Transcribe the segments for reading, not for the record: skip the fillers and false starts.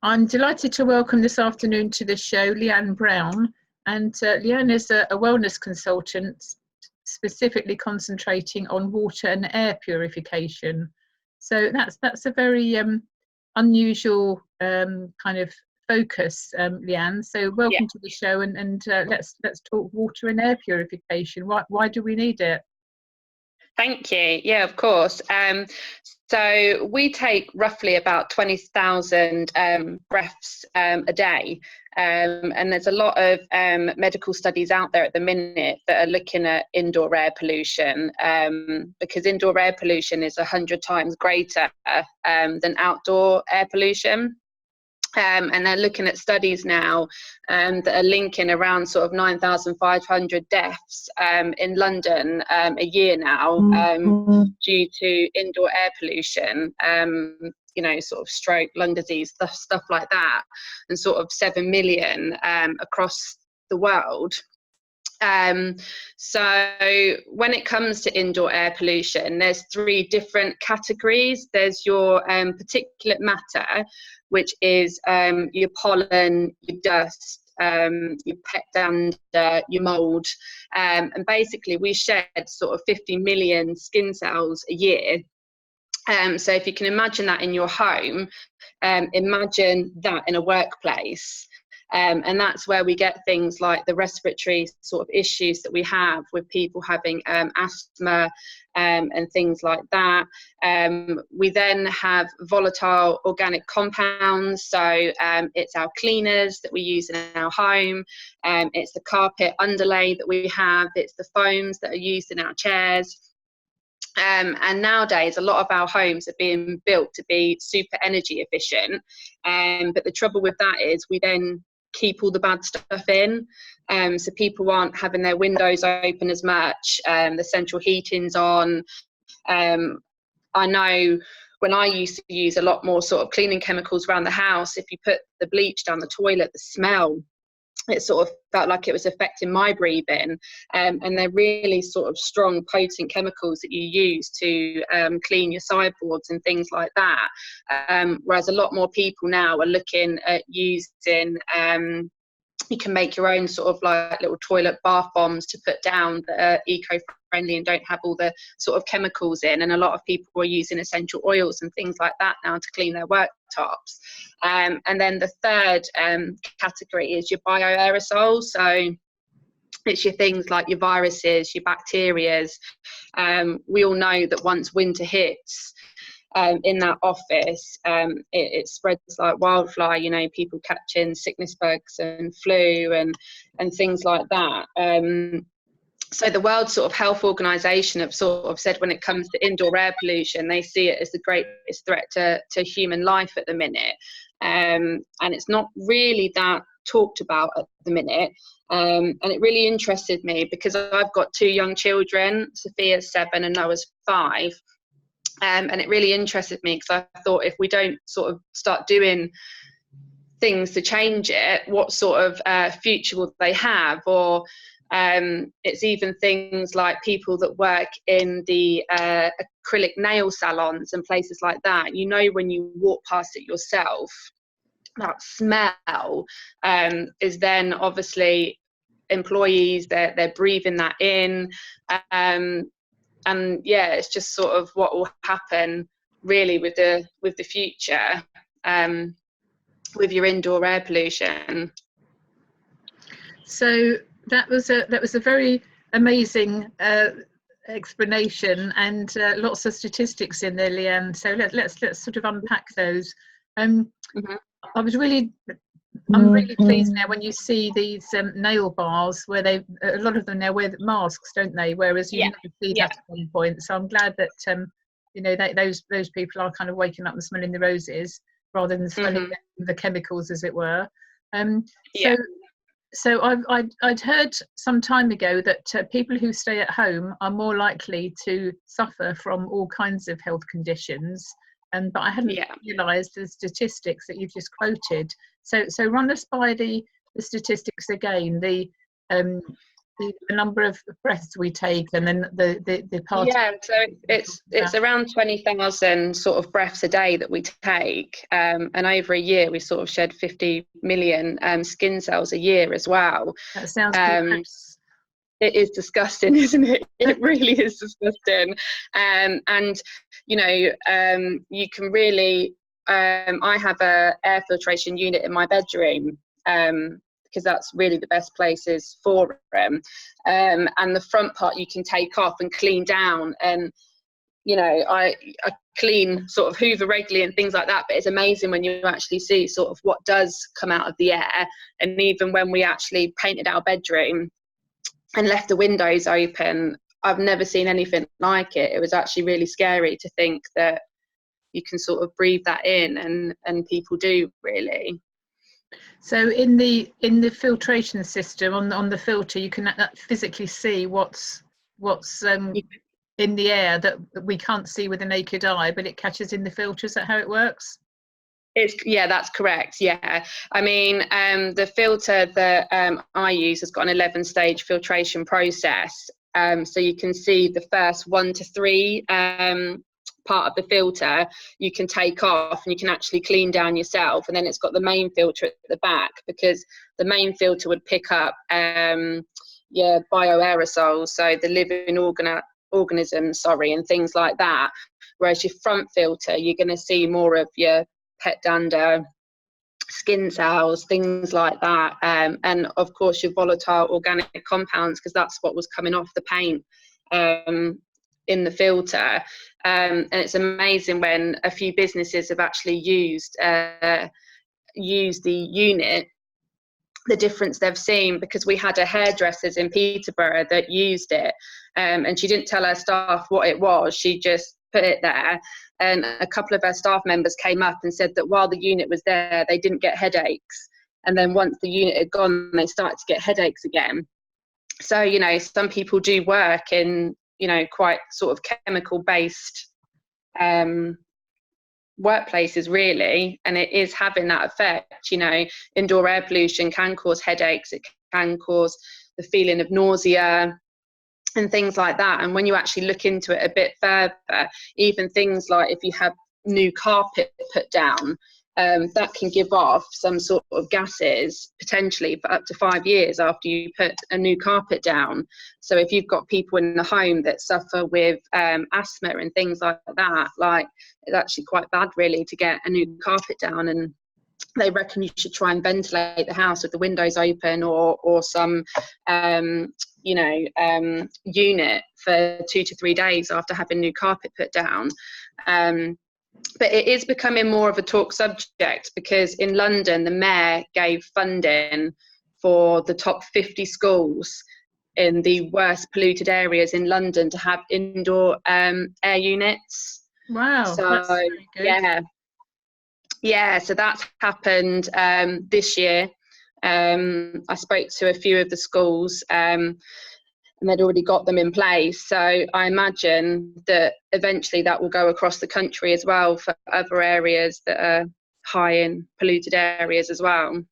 I'm delighted to welcome this afternoon to the show Leanne Brown. And Leanne is a wellness consultant specifically concentrating on water and air purification. So that's a very unusual kind of focus, Leanne. So Yeah, welcome to the show, and let's talk water and air purification. Why do we need it? thank you. Yeah, of course. So we take roughly about 20,000 breaths a day. And there's a lot of medical studies out there at the minute that are looking at indoor air pollution, because indoor air pollution is 100 times greater than outdoor air pollution. And they're looking at studies now that are linking around sort of 9,500 deaths in London a year now due to indoor air pollution, sort of stroke, lung disease, stuff like that, and sort of 7 million across the world. So when it comes to indoor air pollution, there's 3 different categories. There's your particulate matter, which is your pollen, your dust, your pet dander, your mold, and basically we shed sort of 50 million skin cells a year. So if you can imagine that in your home, imagine that in a workplace. And that's where we get things like the respiratory sort of issues that we have with people having asthma and things like that. We then have volatile organic compounds. So it's our cleaners that we use in our home. It's the carpet underlay that we have. It's the foams that are used in our chairs. And nowadays, a lot of our homes are being built to be super energy efficient. But the trouble with that is we then keep all the bad stuff in. So people aren't having their windows open as much. The central heating's on. I know when I used to use a lot more sort of cleaning chemicals around the house, if you put the bleach down the toilet, the smell, it sort of felt like it was affecting my breathing. And they're really sort of strong, potent chemicals that you use to clean your sideboards and things like that. Whereas a lot more people now are looking at using, you can make your own sort of like little toilet bath bombs to put down that are eco-friendly and don't have all the sort of chemicals in. And a lot of people are using essential oils and things like that now to clean their worktops. And then the third category is your bioaerosols. So it's your things like your viruses, your bacterias. We all know that once winter hits, in that office, it spreads like wildfire, people catching sickness bugs and flu and things like that. So the World sort of Health Organization have sort of said when it comes to indoor air pollution, they see it as the greatest threat to human life at the minute. And it's not really that talked about at the minute. And it really interested me because I've got 2 young children, Sophia's 7 and Noah's 5. And it really interested me because I thought if we don't sort of start doing things to change it, what sort of future will they have? Or it's even things like people that work in the acrylic nail salons and places like that. When you walk past it yourself, that smell is then obviously employees, they're breathing that in. And yeah, it's just sort of what will happen really with the future with your indoor air pollution. So that was a very amazing explanation, and lots of statistics in there, Leanne. So let's sort of unpack those. Mm-hmm. I'm really pleased now when you see these nail bars where a lot of them now wear masks, don't they? Whereas you never see that at one point. So I'm glad that those people are kind of waking up and smelling the roses rather than smelling the chemicals, as it were. So I'd heard some time ago that people who stay at home are more likely to suffer from all kinds of health conditions. But I hadn't realised the statistics that you've just quoted. So run us by the statistics again. The the number of breaths we take, and then the part. Yeah, so it's around 20,000 sort of breaths a day that we take, and over a year we sort of shed 50 million skin cells a year as well. That sounds gross. It is disgusting, isn't it? It really is disgusting. And you know, you can really I have a air filtration unit in my bedroom, because that's really the best places for them. And the front part you can take off and clean down. And you know, I clean, sort of hoover regularly and things like that, but it's amazing when you actually see sort of what does come out of the air. And even when we actually painted our bedroom and left the windows open, I've never seen anything like it. It was actually really scary to think that you can sort of breathe that in, and people do, really. So in the filtration system on the filter, you can physically see what's in the air that we can't see with the naked eye, but it catches in the filter. Is that how it works? Yeah, that's correct. Yeah, I mean, the filter that I use has got an 11-stage filtration process. So you can see the first 1 to 3 part of the filter you can take off, and you can actually clean down yourself. And then it's got the main filter at the back, because the main filter would pick up bioaerosols, so the living organisms, and things like that. Whereas your front filter, you're going to see more of your pet dander, skin cells, things like that, and of course your volatile organic compounds, because that's what was coming off the paint in the filter. And it's amazing when a few businesses have actually used the unit, the difference they've seen, because we had a hairdressers in Peterborough that used it, and she didn't tell her staff what it was, she just put it there. And a couple of her staff members came up and said that while the unit was there, they didn't get headaches. And then once the unit had gone, they started to get headaches again. So, you know, some people do work in, you know, quite sort of chemical-based workplaces, really, and it is having that effect. You know, indoor air pollution can cause headaches, it can cause the feeling of nausea, and things like that. And when you actually look into it a bit further, even things like if you have new carpet put down, that can give off some sort of gases potentially for up to 5 years after you put a new carpet down. So if you've got people in the home that suffer with asthma and things like that, like, it's actually quite bad, really, to get a new carpet down. And they reckon you should try and ventilate the house with the windows open, or some unit for 2 to 3 days after having new carpet put down. But it is becoming more of a talk subject, because in London the mayor gave funding for the top 50 schools in the worst polluted areas in London to have indoor air units. Wow, so that's very good. Yeah, so that's happened this year. I spoke to a few of the schools, and they'd already got them in place. So I imagine that eventually that will go across the country as well, for other areas that are high in polluted areas as well.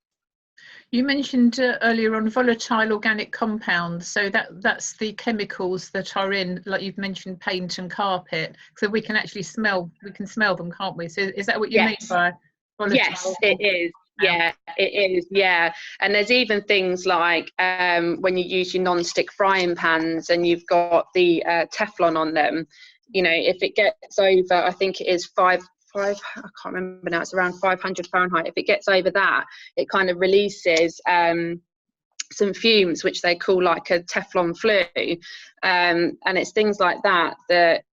You mentioned earlier on volatile organic compounds, so that's the chemicals that are in, like you've mentioned, paint and carpet, so we can actually smell them, can't we? So is that what you mean by volatile? Yes, it is. Yeah, it is. Yeah, and there's even things like when you use your non-stick frying pans and you've got the Teflon on them. You know, if it gets over, I think it is five. I can't remember now. It's around 500 Fahrenheit. If it gets over that, it kind of releases some fumes, which they call like a Teflon flue, and it's things like that that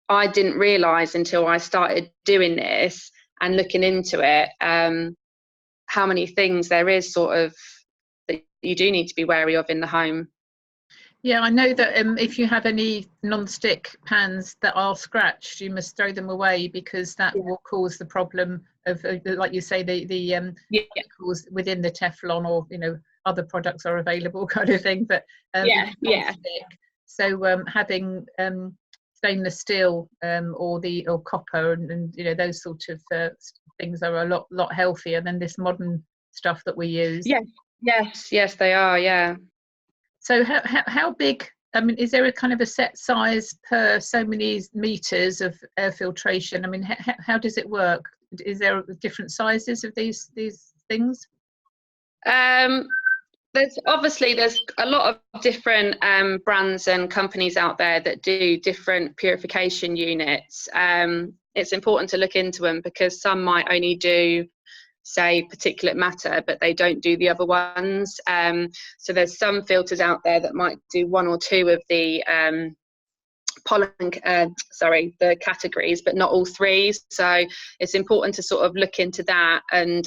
I didn't realise until I started doing this and looking into it, how many things there is sort of that you do need to be wary of in the home. Yeah, I know that if you have any non-stick pans that are scratched, you must throw them away, because that will cause the problem of, like you say, the chemicals within the Teflon, or, you know, other products are available, kind of thing. But so having stainless steel or copper and you know, those sort of things are a lot healthier than this modern stuff that we use. Yes, they are. Yeah. So how big, I mean, is there a kind of a set size per so many meters of air filtration? I mean, how does it work? Is there different sizes of these things? There's a lot of different brands and companies out there that do different purification units. It's important to look into them because some might only do, say, particulate matter, but they don't do the other ones. So there's some filters out there that might do one or two of the the categories, but not all three. So it's important to sort of look into that, and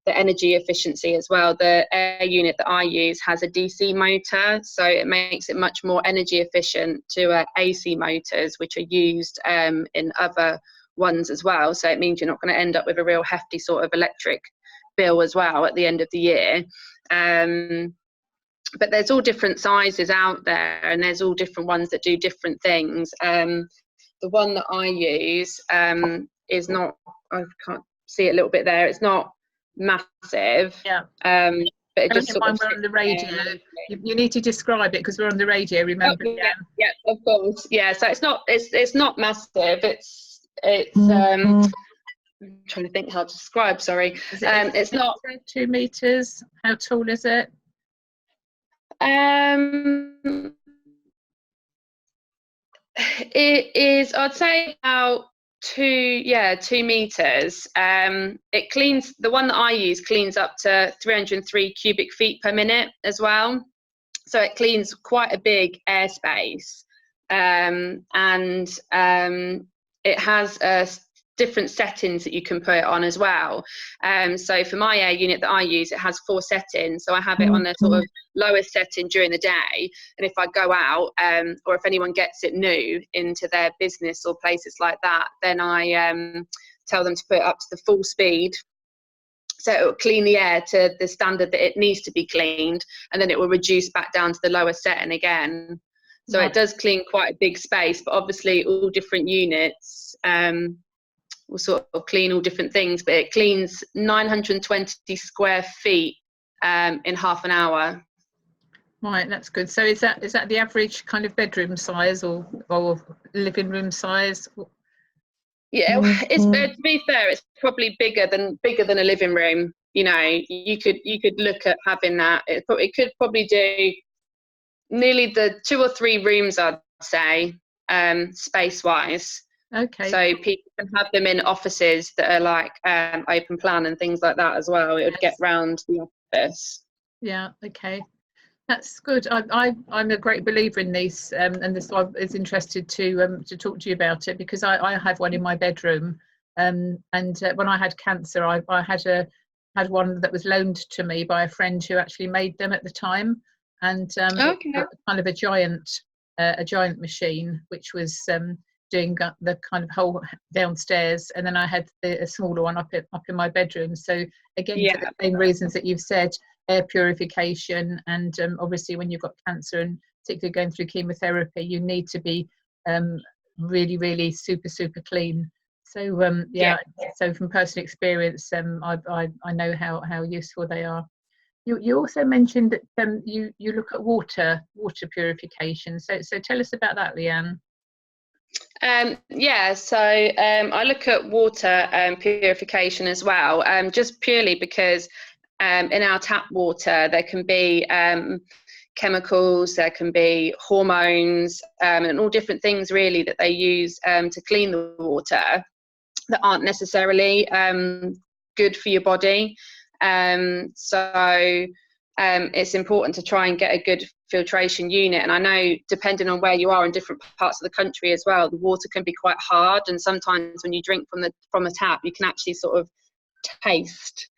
the energy efficiency as well. The air unit that I use has a DC motor, so it makes it much more energy efficient to AC motors, which are used in other ones as well. So it means you're not going to end up with a real hefty sort of electric bill as well at the end of the year. But there's all different sizes out there, and there's all different ones that do different things. The one that I use is not, I can't see it a little bit there, it's not massive. Yeah. But it just sort of we're on the radio. You need to describe it because we're on the radio, remember? Oh, yeah, of course. Yeah, so it's not massive. It's I'm trying to think how to describe, sorry. It's not 2 meters. How tall is it? It is, I'd say, about 2 meters. It cleans, the one that I use cleans up to 303 cubic feet per minute as well, so it cleans quite a big airspace. It has different settings that you can put it on as well. So for my air unit that I use, it has 4 settings. So I have it on the sort of lowest setting during the day, and if I go out, or if anyone gets it new into their business or places like that, then I tell them to put it up to the full speed. So it will clean the air to the standard that it needs to be cleaned, and then it will reduce back down to the lower setting again. So it does clean quite a big space, but obviously all different units will sort of clean all different things, but it cleans 920 square feet in half an hour. Right, that's good. So is that the average kind of bedroom size or living room size? Yeah, it's, to be fair, it's probably bigger than a living room. You know, you could look at having that. It could probably do nearly the 2 or 3 rooms, I'd say, space wise. Okay. So people can have them in offices that are like open plan and things like that as well. It would get round the office. Yeah. Okay. That's good. I'm a great believer in these, and this I was interested to talk to you about it because I have one in my bedroom, and when I had cancer, I had one that was loaned to me by a friend who actually made them at the time, and kind of a giant machine which was doing the kind of whole downstairs, and then I had a smaller one up in my bedroom. So again, for the same reasons that you've said, air purification, and obviously when you've got cancer and particularly going through chemotherapy, you need to be really, really super clean. So so from personal experience, I know how useful they are. You also mentioned that you look at water purification. So tell us about that, Leanne. So I look at water purification as well, just purely because in our tap water there can be chemicals, there can be hormones, and all different things really that they use to clean the water that aren't necessarily good for your body. So it's important to try and get a good filtration unit, and I know depending on where you are in different parts of the country as well, the water can be quite hard, and sometimes when you drink from the tap, you can actually sort of taste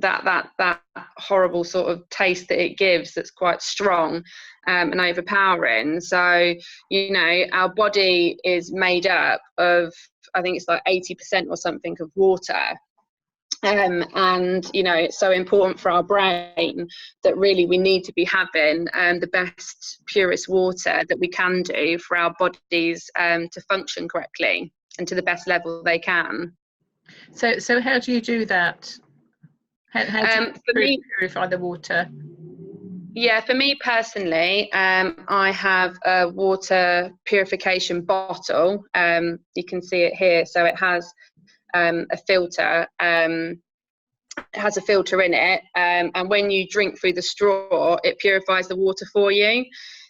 that horrible sort of taste that it gives, that's quite strong and overpowering. So, you know, our body is made up of, I think it's like 80% or something of water. And, you know, it's so important for our brain that really we need to be having the best, purest water that we can do for our bodies to function correctly and to the best level they can. So how do you do that? How do you purify the water? Yeah, for me personally, I have a water purification bottle. You can see it here. So it has a filter. It has a filter in it, and when you drink through the straw, it purifies the water for you.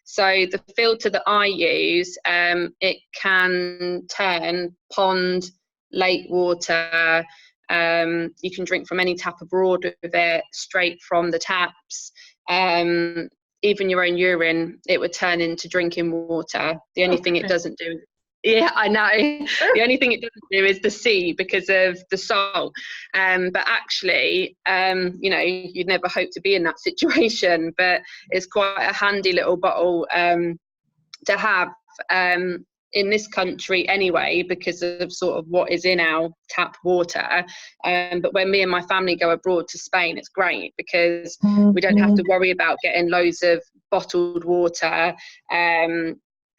So the filter that I use, it can turn pond, lake water. You can drink from any tap abroad with it, straight from the taps. Even your own urine, it would turn into drinking water. The only thing it doesn't do, yeah, I know. The only thing it doesn't do is the C because of the salt. But actually, you know, you'd never hope to be in that situation, but it's quite a handy little bottle to have in this country anyway, because of sort of what is in our tap water. But when me and my family go abroad to Spain, it's great because we don't have to worry about getting loads of bottled water.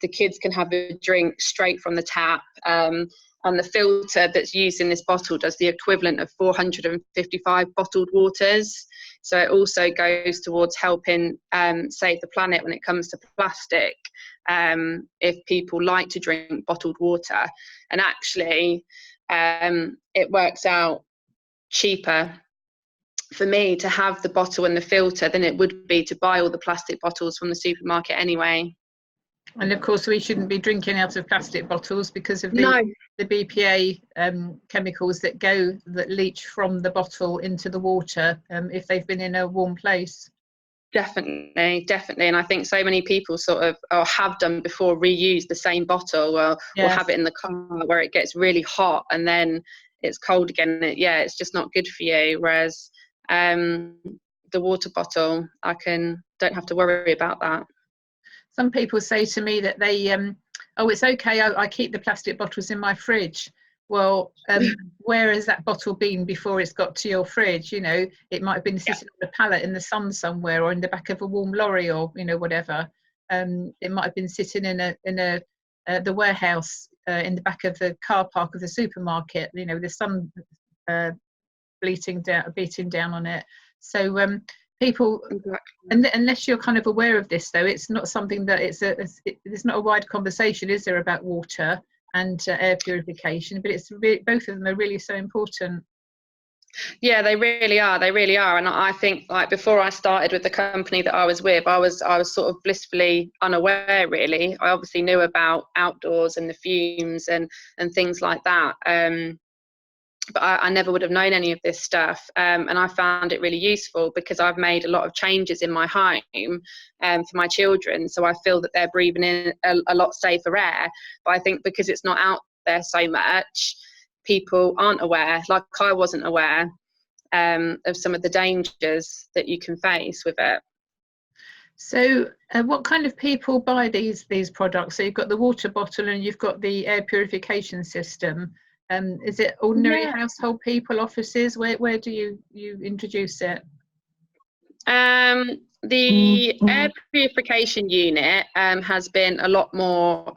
The kids can have a drink straight from the tap. And the filter that's used in this bottle does the equivalent of 455 bottled waters. So it also goes towards helping save the planet when it comes to plastic, if people like to drink bottled water. And actually, it works out cheaper for me to have the bottle and the filter than it would be to buy all the plastic bottles from the supermarket anyway. And of course, we shouldn't be drinking out of plastic bottles because of the BPA chemicals that leach from the bottle into the water if they've been in a warm place. Definitely. And I think so many people sort of, or have done before, reuse the same bottle or have it in the car where it gets really hot and then it's cold again. It's just not good for you. Whereas the water bottle, don't have to worry about that. Some people say to me that they, it's okay, I keep the plastic bottles in my fridge. Well, where has that bottle been before it's got to your fridge? You know, it might have been sitting on a pallet in the sun somewhere, or in the back of a warm lorry, or whatever. It might have been sitting in the warehouse in the back of the car park of the supermarket. You know, the sun beating down on it. So people, unless you're kind of aware of this, though, it's not something that it's not a wide conversation, is there, about water and air purification? But both of them are really so important. Yeah, they really are. And I think, like, before I started with the company that I was with, I was sort of blissfully unaware, really. I obviously knew about outdoors and the fumes and things like that. But I never would have known any of this stuff. And I found it really useful because I've made a lot of changes in my home for my children. So I feel that they're breathing in a lot safer air. But I think because it's not out there so much, people aren't aware, like I wasn't aware of some of the dangers that you can face with it. So what kind of people buy these products? So you've got the water bottle and you've got the air purification system. Is it ordinary household people, offices? Where do you introduce it? The air purification unit has been a lot more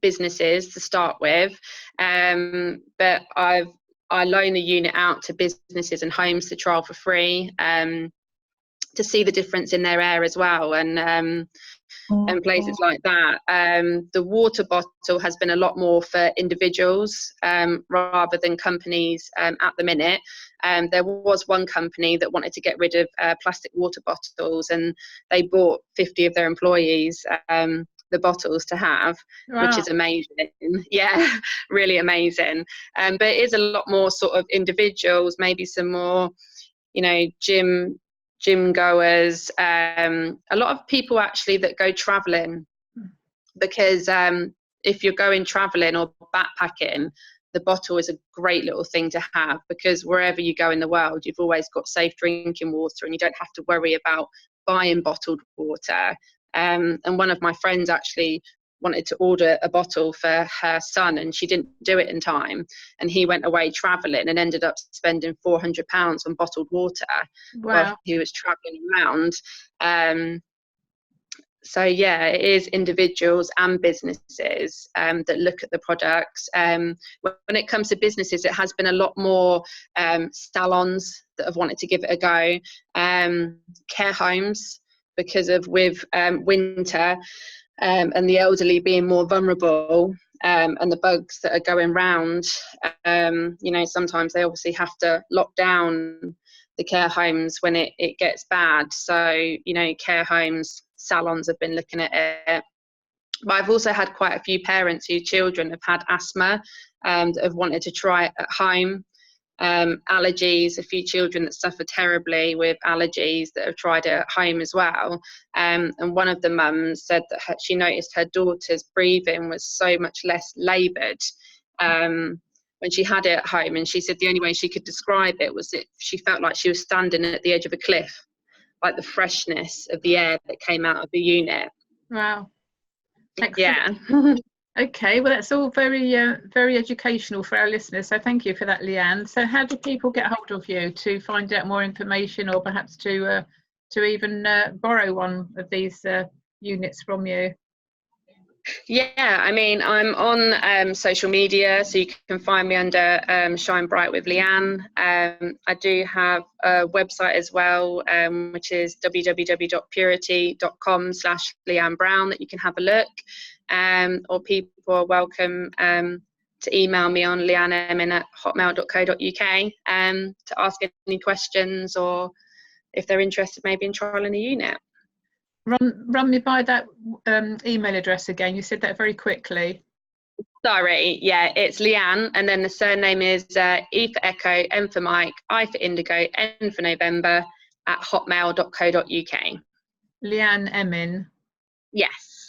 businesses to start with, but I loan the unit out to businesses and homes to trial for free, to see the difference in their air as well, and places like that. The water bottle has been a lot more for individuals rather than companies at the minute. There was one company that wanted to get rid of plastic water bottles, and they bought 50 of their employees the bottles to have, which is amazing. Yeah, really amazing. But it is a lot more sort of individuals, maybe some more, gym goers, a lot of people actually that go traveling, because if you're going traveling or backpacking, the bottle is a great little thing to have, because wherever you go in the world, you've always got safe drinking water and you don't have to worry about buying bottled water. And one of my friends actually wanted to order a bottle for her son, and she didn't do it in time, and he went away traveling and ended up spending £400 on bottled water while he was traveling around. So yeah, it is individuals and businesses that look at the products. When it comes to businesses, it has been a lot more salons that have wanted to give it a go, care homes, because of with winter and the elderly being more vulnerable, and the bugs that are going round, you know, sometimes they obviously have to lock down the care homes when it gets bad. So, you know, care homes, salons have been looking at it. But I've also had quite a few parents whose children have had asthma and have wanted to try it at home. Allergies, a few children that suffer terribly with allergies that have tried it at home as well. And one of the mums said that she noticed her daughter's breathing was so much less laboured when she had it at home. And she said the only way she could describe it was that she felt like she was standing at the edge of a cliff, like the freshness of the air that came out of the unit. Wow. Excellent. Yeah. Okay, well, that's all very very educational for our listeners, so thank you for that, Leanne. So how do people get hold of you to find out more information, or perhaps to even borrow one of these units from you? Yeah, I mean, I'm on social media, so you can find me under Shine Bright with Leanne. I do have a website as well, which is www.purity.com/Leanne Brown, that you can have a look. Or people are welcome to email me on leanneemin@hotmail.co.uk to ask any questions, or if they're interested maybe in trialing a unit. Run me by that email address again. You said that very quickly. Sorry, yeah, it's Leanne, and then the surname is E for Echo, M for Mike, I for Indigo, N for November, @hotmail.co.uk. Leanne Emin. Yes.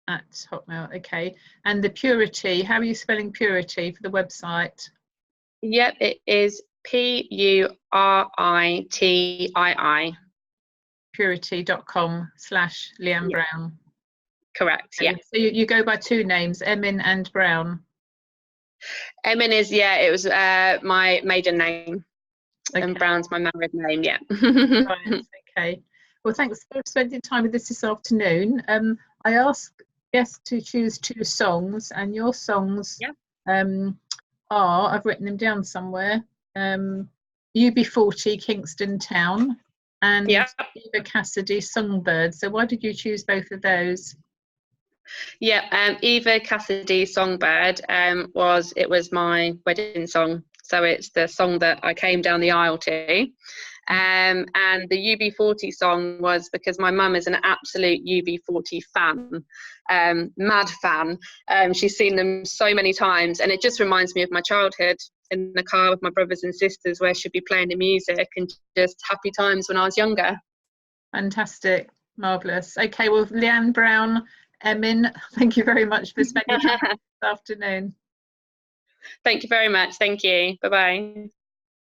At Hotmail, okay. And the Purity, how are you spelling Purity for the website? Yep, it is PURITII. Purity.com/Leanne Brown. Correct, Okay. yeah. So you go by two names, Emin and Brown. Emin is, yeah, it was my maiden name. Okay. And Brown's my married name, yeah. Right, okay. Well, thanks for spending time with us this afternoon. I asked guests to choose 2 songs, and your songs are, I've written them down somewhere, UB40 Kingston Town and Eva Cassidy Songbird. So why did you choose both of those? Yeah, Eva Cassidy Songbird was my wedding song. So it's the song that I came down the aisle to. And the UB40 song was because my mum is an absolute UB40 fan, mad fan. She's seen them so many times, and it just reminds me of my childhood in the car with my brothers and sisters, where she'd be playing the music, and just happy times when I was younger. Fantastic, marvellous. Okay, well, Leanne Brown, Emin, thank you very much for spending time this afternoon. Thank you very much. Thank you. Bye-bye.